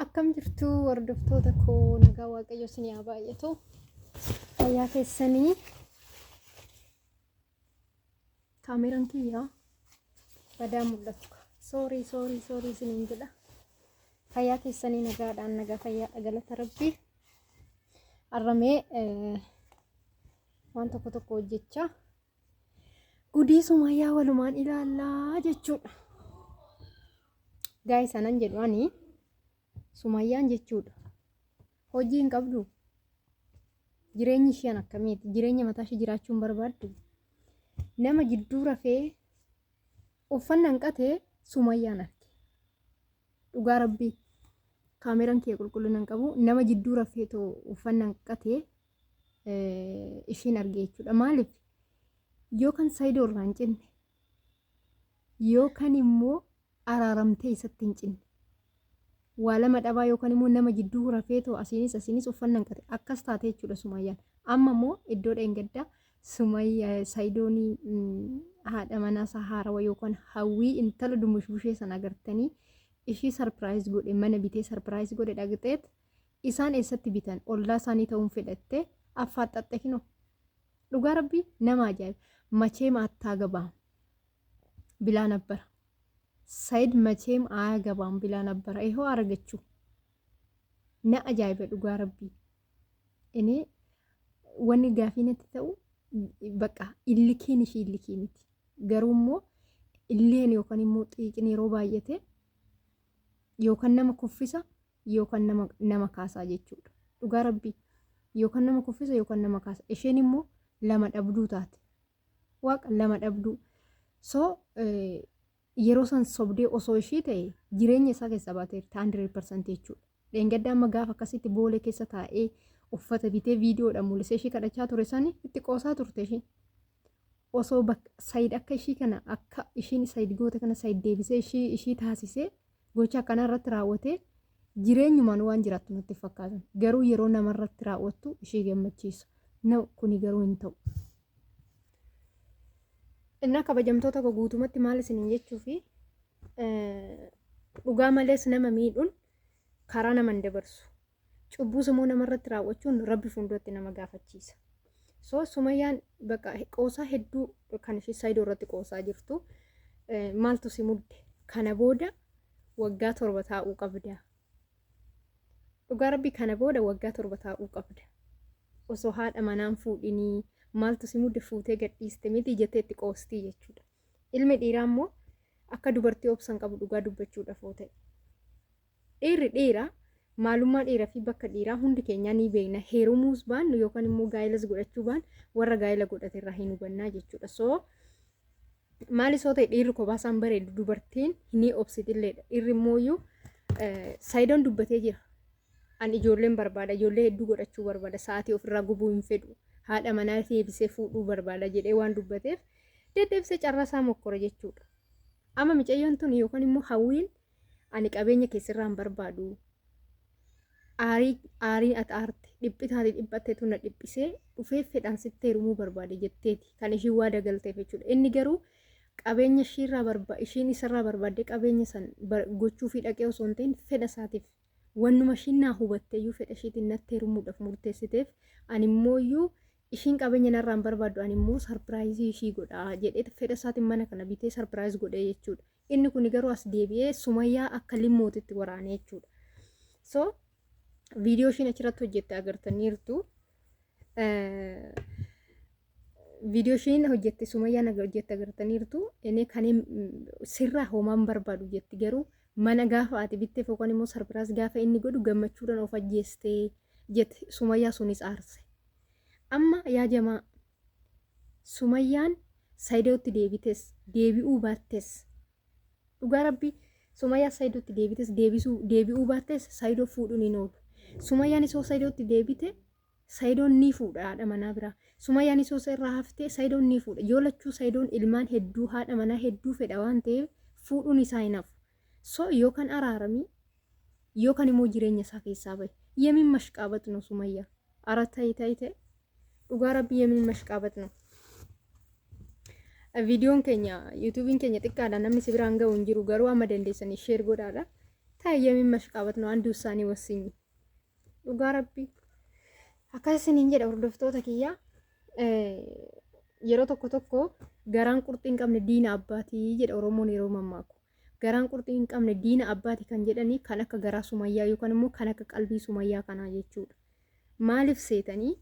Akkam jirtu hordoftoota koo nagaa waaqayyo isin haa baay'atu. Fayyaa keessanii kaameraan kiyyaa badaa mul'atu. Sorry isiniin jedha. Fayyaa keessanii nagaadhaan nagaa fayyaa galata rabbii. Arramee waan tokko hojjechaa gudii Sumayyaa walumaan ilaallaa jechuudha. Gaa'ii sanan jedhu Sumayyaan jechuudha. Hojii hin qabdu. Jireenyi isheen akkamiiti? Jireenya mataa ishee jiraachuun barbaaddu. Nama jidduu rafee uffannaa hanqatee Sumayyaan arge. Dhugaa rabbii kaameraan kee qulqullina hin qabu. Nama jidduu rafee uffannaa hanqatee isheen arge jechuudha. Maaliif? Yookaan saayidoo irraa hin cinne yookaan immoo araaramtee isatti hin cinne. Waa lama dhabaa yookaan immoo nama jidduu rafee asiinis uffannaa hanqate akkas taate jechuudha Sumayyaan. Amma immoo iddoo dheengaddaa Sumayyaa saayidoonii haadha manaa isaa haarawaa yookaan hawwii intala dumushbushee sana agartanii ishii sarpiraayiz godhe mana bitee sarpiraayiz godhe dhaqxeet isaan eessatti bitan ollaa isaanii ta'uun fedhattee affaaxaxxe kinoo. Dhugaa rabbii nama ajaa'iba. Machee maattaa gabaa bilaa nabbara. Saayid macheem aayaa gabaan bilaa nabbara ihoo argachuu na ajaa'iba dhugaa rabbii. Inni wanni gaafii natti ta'u bakka illikiin ishii illikii miti. Garuu immoo illeen yookaan immoo xiiqni yeroo baay'ate yookaan nama kuffisa yookaan nama kaasaa jechuudha. Dhugaa rabbii yookaan nama kuffisa yookaan nama kaasa. Isheen immoo lama dhabduu taate. Waaqa lama dhabduu. So yeroo san sobdee osoo ishii ta'e jireenya isaa keessa baateerti 100% jechuudha. Dheengaddaa amma gaafa akkasitti boolee keessa taa'ee uffata bitee viidiyoodhaan mul'isee ishii kadhachaa ture sani itti qoosaa turte ishii. Osoo Saayid akka ishii kana akka ishiin Saayid goote kana Saayid deebisee ishii taasisee gocha akkana irratti raawwatee jireenyumaan waan jiraattu natti fakkaatan. Garuu yeroo namarratti raawwattu ishii gammachiisa. Kuni garuu hin ta'u. Innaa kabajamtoota koo guutumatti maal isiniin jechuufi dhugaa malees nama miidhuun karaa nama hin dabarsu. Cubbuus immoo namarratti raawwachuun rabbi fuulduratti nama gaafachiisa. So Sumayyaan bakka qoosaa hedduu kan ishee saayidoo irratti qoosaa jirtu maaltu si mudde? Kana booda waggaa 7 taa'uu qabda. Dhugaa rabbi kana booda waggaa 7 taa'uu qabda. Osoo haadha manaan fuudhinii maaltu si mudde fuutee gadhiiste miti jettee itti qoostii jechuudha. Ilmi dhiiraa immoo akka dubartii obsan qabu dhugaa dubbachuudhaaf oo ta'e. Dhiirri dhiiraa maalummaa dhiiraa fi bakka dhiiraa hundi keenyaa ni beekna. Heerumuus baannu yookaan immoo gaa'ilas godhachuu baan warra gaa'ila godhate irraa hin hubannaa jechuudha. So maalis yoo ta'e dhiirri kophaa isaan bareedu dubartiin hin obsitilleedha. Dhiirri immoo saayidoon dubbatee jira. Ani ijoolleen barbaada. Ijoollee hedduu godhachuu barbaada. Sa'aatii ofirraa gubuu hin fedhu. Haadha manaa deebisee fuudhuu barbaada jedhee waan dubbateef deddeebisee carraasaa mokkora jechuudha. Amma micayyoon tun yookaan immoo hawwiin ani qabeenya keessirraa hin barbaadu. Aariin ati aarte dhiphitaati dhiphatteetu na dhiphisee dhufee fedhaan sitti heerumuu barbaade jetteeti kan ishii waa dagalteef jechuudha. Inni garuu qabeenya ishiin isarraa barbaaddee qabeenya san gochuu fi dhaqee osoo hin ta'in fedha isaatiif wannuma ishiin naa hubatteeyyuu fedha ishiitiin natti heerumuudhaaf murteessiteef ani immooyyuu ishiin qabeenya narraa hin barbaaddu ani immoo sarpiraayizii ishii godhaa jedhee fedha isaatiin mana kana bitee sarpiraayiz godhee jechuudha. Inni kun garuu as deebi'ee Sumayyaa akka limmootitti waraanee jechuudha. So viidiyoo ishiin achirratti hojjette agartaniirtu. Viidiyoo ishiin hojjette Sumayyaan hojjette agartaniirtu. Inni kan sirraa homaan barbaadu jetti garuu mana gaafa ati bitteef yookaan immoo sarpiraayiz gaafa inni godhu gammachuudhaan of ajjeestee jette Sumayyaa sunis aarse. Amma yaa jamaa Sumayyaan saayidootti deebites deebi'uu baattes dhugaa rabbii Sumayyaa saayidootti deebites deebi'uu baattes saayidoo fuudhuun hin oolu. Sumayyaan isoo saayidootti deebite saayidoon ni fuudha haadha manaa biraa. Sumayyaan isoo irraa haftee saayidoon ni fuudha. Yoo lachuu saayidoon ilmaan hedduu haadha manaa hedduu fedha waan ta'eef fuudhuun isaa hin hafu. So yookaan araaramii yookaan immoo jireenya isaa keessaa bahe. Yemiin mashqaabat no Sumayyaa. Ara ta'e. Dhugaa rabbii yemiin mashqaabat no. Viidiyoon keenya yuutuubiin keenya xiqqaadha namni si biraan ga'u hin jiru garuu amma dandeessanii sheer godhaadha. ታየሚን መሽቃበት ነው አንድ ውሳኔ ወስኝ ዱጋ ረቢ አካስን እንጀ ዶፍቶታ ኪያ yeroo tokko garaan qurxii hin qabne diina abbaatii jedha Oromoon yeroo mammaaku. Garaan qurxii hin qabne diina abbaatii kan jedhanii kan akka garaa Sumayyaa yookaan immoo kan akka qalbii Sumayyaa kanaa jechuudha. Maaliif seetanii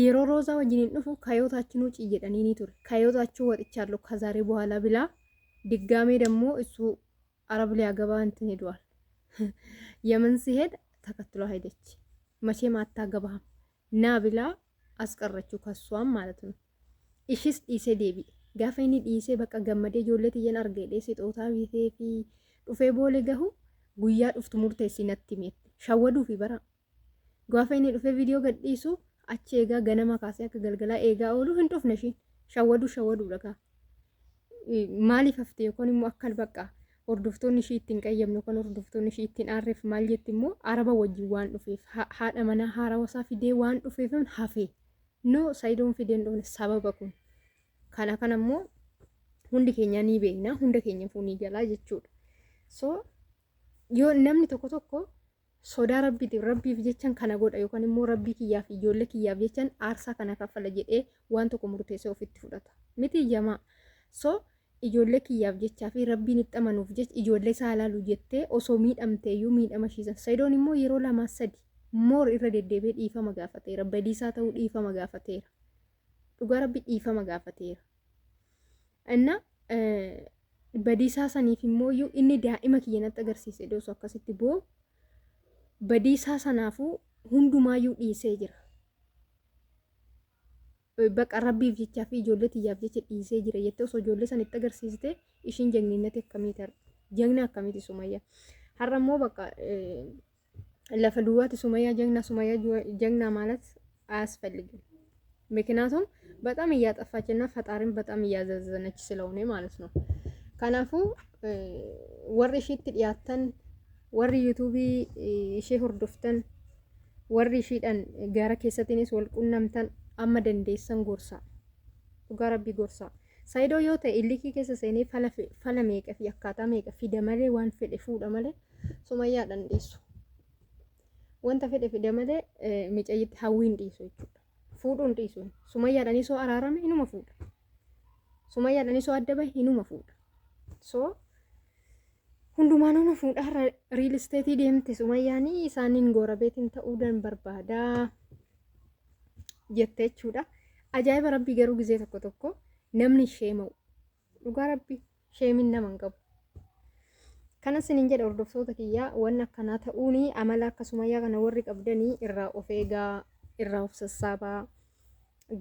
yeroo roozaa wajjin dhufu kaayootaachuu nuuci jedhanii ni ture. Kaayootaachuu wadichaallo kazaaree በኋላ ብላ ድጋሜ ደግሞ እሱ አረብ ሊያገባ እንትን ሄዷል። የመን ሲሄድ ተከትሎ ሄደች። መቼም አታገባም ና ብላ አስቀረችው ከሷም ማለት ነው። እሺስ ዲሴ ዴቢ ጋፈኒ ዲሴ በቃ ገመዴ ጆለት ይየን አርገዴ ሲጦታ ቢቴፊ ዱፌ ቦሌ ገሁ ጉያ ዱፍቱ ሙርቴ ሲነቲ ሜት ሸወዱ ፊ በራ ጋፈኒ ዱፌ ቪዲዮ ገዲሱ አቼጋ ገነማ ካሲያ ከገልገላ ኤጋ ኦሉ ህንጡፍ ነሺ ሸወዱ ለካ ማሊ ፈፍቴ ኮኒ ሙአከል በቃ ወርዱፍቶኒ ሺቲን ቀየምነ ኮን ወርዱፍቶኒ ሺቲን አሪፍ ማልየትሞ አረባ ወጂ ዋን ዱፌፍ ሃዳ መና ሃራወሳ ፊዴ ዋን ዱፌፍን ሀፌ no sayidoon fideen doon sababa kun kana ammoo hundi keenya ni beekna hunda keenya fuunii galaa jechuudha. So yoo namni tokko sodaa rabbiif jechan kana godha yookaan immoo rabbii kiyyaaf ijoollee kiyyaaf jechan aarsaa kana kaffala jedhee waan tokko murteessee ofitti fudhata miti jamaa. So ijoollee kiyyaaf jechaa fi rabbiin itti amanuuf jecha ijoollee isaa ilaaluu jettee osoo miidhamteeyyuu miidhama shiisan. Sayidoon immoo yeroo 2-3 moor irra deddeebi'ee dhiifama gaafateera. Badiisaa ta'uu dhiifama gaafateera. Dhugaa rabbi dhiifama gaafateera. Inna badiisaa saniif immoo inni daa'ima kiyyanatti agarsiise doosoo akkasitti boo badiisaa sanaafuu hundumaayyuu dhiisee jira. Baqa rabbiif jechaa fi ijoollee tiyyaaf jecha dhiisee jira jettee osoo ijoollee sanitti agarsiiste ishiin jagninnati akkamiiti jagna akkamiiti Sumayyaa. Har'a immoo baqa lafa duwwaati Sumayyaa ጀግና ማለት አያስፈልግም። ምክንያቱም በጣም እያጠፋችና ፈጣሪን በጣም እያዘዘነች ስለሆነ ማለት ነው። ከናፉ ወሪ ሺት ዲያተን ወሪ ዩቲዩብ ሺ ሁርዱፍተን ወሪ ሺዳን ጋራ ከሰቲንስ ወልቁናምተን አመ ደንዴሰን ጎርሳ ዱጋራቢ ጎርሳ ሳይዶ ዮተ ኢሊኪ ከሰሰኔ ፈለሜቀፍ ያካታ ሜቀፍ ደመሌ ዋን ፈደ ፉዳ ማለ Sumayyaa ደንዴሱ wanta fedhe malee micayyiti hawwiin dhiisu jechuudha. Fuudhuun dhiisu. Sumayyaadhaan isoo araarame hinuma fuudha. Sumayyaadhaan isoo adda bahe hinuma fuudha. So hundumaa nama fuudha har'a riil isteetii deemte Sumayyaanii isaaniin goorabeetiin ta'uudhaan barbaadaa jette jechuudha. Ajaa'iba rabbii garuu gizee tokko namni sheema'u. Dhugaa rabbii sheemin nama hin qabu. Kana sinin jedha hordoftoota kiyyaa waan akkanaa ta'uuni amala akka Sumayyaa kana warri qabdanii irraa of eegaa irraa of sassaabaa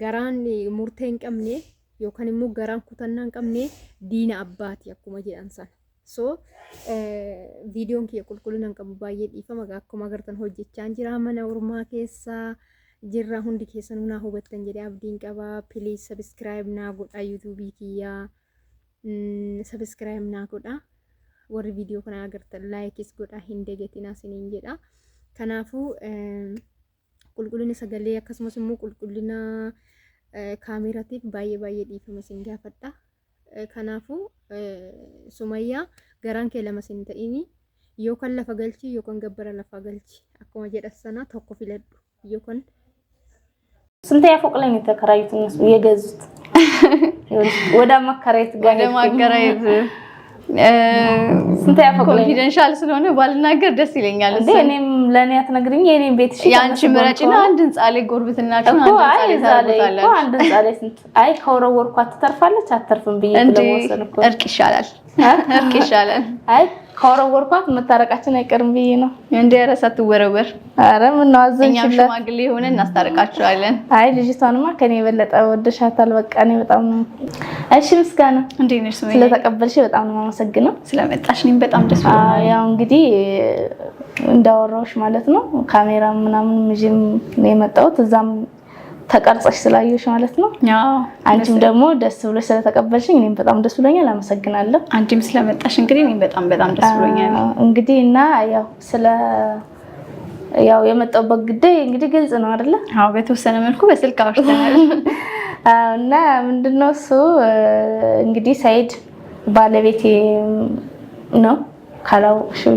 garaan murtee hin qabne yookaan immoo garaan kutannaa hin qabne diina abbaati akkuma jedhan sana. So viidiyoon kiyya qulqullina hin qabu baay'ee dhiifama akkuma agartan hojjechaa jira mana ormaa keessa jirra hundi keessan naa hubattan jedhee abdiin qaba. Please subscribe naa godha YouTube kiyyaa subscribe naa godha. warri video kana agartan like godha hin deegatina sinin jedha. Kanaafu qulqullina sagalee akkasumas immoo qulqullina kaameraatiif baay'ee dhiifama sin gaafadha. Kanaafu Sumayyaa garaan kee lama sin ta'ini yookaan lafa galchi yookaan gabbara lafa galchi akkuma jedha sana tokko filadhu yookaan ስንት ያፎቅ ላይ ነው ተከራዩት እነሱ የገዙት ወደ ማከራየት ጋር ስንት ያፎቅ ኮንፊደንሻል ስለሆነ ባልናገር ደስ ይለኛል። እኔም ለኔ አትነግሪኝ የኔን ቤት እሺ ያንቺ ምረጭና አንድ ህንጻ ላይ ጎርብትናችሁ አንድ ህንጻ ላይ ስንት አይ ከወረወርኳት ትተርፋለች አትተርፍም ብዬ ለወሰንኩ እርቅ ይሻላል እርቅ ይሻላል አይ ከወረወርኳት መታረቃችን አይቀርም ብዬ ነው እንዴ ረሳት ወረወር አረ ምን ነው አዘንሽለት እኛም ሽማግሌ ሆነ እናስታርቃቸዋለን አይ ልጅቷንማ ከኔ የበለጠ ወደሻታል በቃ እኔ በጣም ነው እሺ ምስጋና እንዴ ነሽ ሱመያ ስለተቀበልሽ በጣም ነው ማመሰግነው ስለመጣሽ እኔም በጣም ደስ ብሎኛል ያው እንግዲህ እንዳወራውሽ ማለት ነው ካሜራ ምናምን ምጅም ነው የመጣሁት እዛም ተቀርጸሽ ስላየሽ ማለት ነው ያው አንቺም ደግሞ ደስ ብሎሽ ስለተቀበልሽኝ እኔም በጣም ደስ ብሎኛል አመሰግናለሁ አንቺም ስለመጣሽ እንግዲህ እኔም በጣም ደስ ብሎኛል እንግዲህ እና ያው ስለ ያው የመጣሁበት ጉዳይ እንግዲህ ግልጽ ነው አይደለ አዎ በተወሰነ መልኩ በስልክ አውርተናል እና ምንድነው እሱ እንግዲህ ሰይድ ባለቤቴ ነው ካላውሽው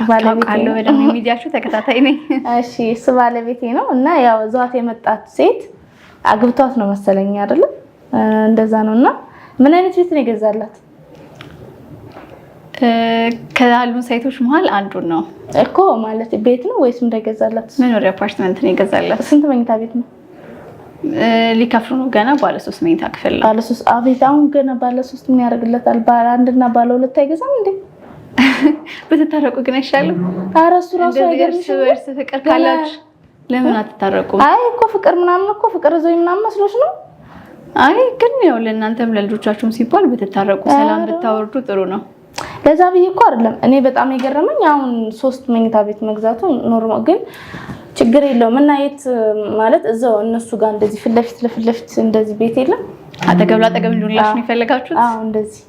ባለቤቴ በደም ሚዲያችሁ ተከታታይ ነኝ። እሺ እሱ ባለቤቴ ነው እና ያው ዟት የመጣት ሴት አግብቷት ነው መሰለኝ አይደል? እንደዛ ነውና ምን አይነት ቤት ነው የገዛላት? ከአሉን ሳይቶች መሃል አንዱን ነው እኮ ማለት ቤት ነው ወይስ እንደገዛላት? መኖሪያ አፓርትመንት ነው የገዛላት። ስንት መኝታ ቤት ነው? ሊከፍሉ ነው ገና ባለ 3 መኝታ ክፍል ነው። ባለ 3 አቤት! አሁን ገና ባለ 3 ምን ያደርግለታል? ባለ 1 እና ባለ 2 አይገዛም እንዴ? በተታረቁ ግን አይሻልም? ኧረ እሱ ራሱ አይገርምሽም? እርስ ፍቅር ካላችሁ ለምን አትታረቁም? አይ እኮ ፍቅር ምናምን እኮ ፍቅር ዘይ ምናምን መስሎሽ ነው? አይ ግን ያው ለእናንተም ለልጆቻችሁም ሲባል በተታረቁ ሰላም ብታወርዱ ጥሩ ነው። ለዛ ብዬ እኮ አይደለም እኔ በጣም የገረመኝ አሁን 3 መኝታ ቤት መግዛቱ ኖርማል ግን ችግር የለውም እና የት ማለት እዛው እነሱ ጋር እንደዚህ ፊት ለፊት እንደዚህ ቤት የለም አጠገብ ላጠገብ ሊሆንላችሁ ነው የፈለጋችሁት? አዎ እንደዚህ